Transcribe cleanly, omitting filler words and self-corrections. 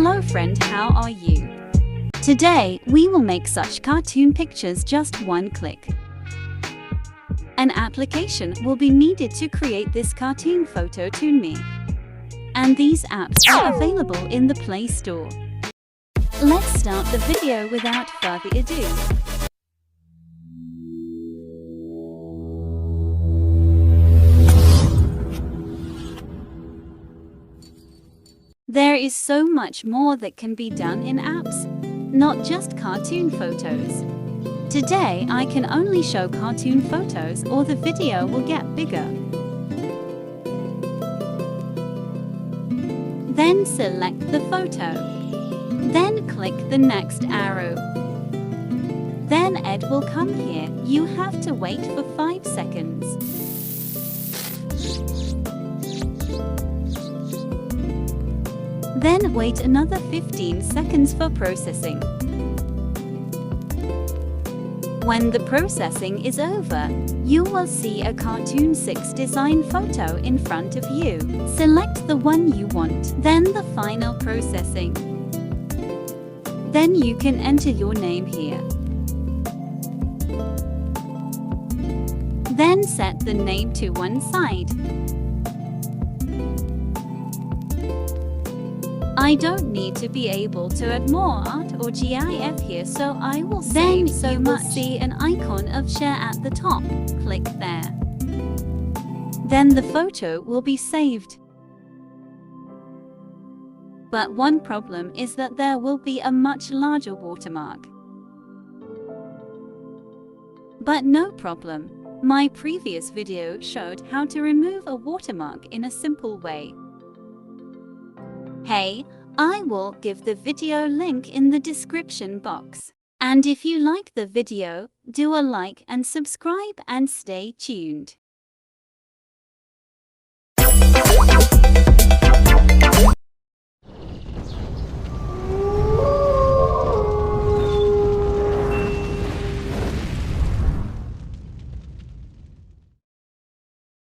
Hello friend, how are you? Today, we will make such cartoon pictures just one click. An application will be needed to create this cartoon photo Toonme. And these apps are available in the Play Store. Let's start the video without further ado. There is so much more that can be done in apps, not just cartoon photos. Today I can only show cartoon photos or the video will get bigger. Then select the photo. Then click the next arrow. Then Ed will come here. You have to wait for 5 seconds. Then wait another 15 seconds for processing. When the processing is over, you will see a Cartoon 6 design photo in front of you. Select the one you want, then the final processing. Then you can enter your name here. Then set the name to one side. I don't need to be able to add more art or GIF here, so I will save so you will see an icon of share at the top. Click there. Then the photo will be saved. But one problem is that there will be a much larger watermark. But no problem. My previous video showed how to remove a watermark in a simple way. Hey, I will give the video link in the description box. And if you like the video, do a like and subscribe and stay tuned.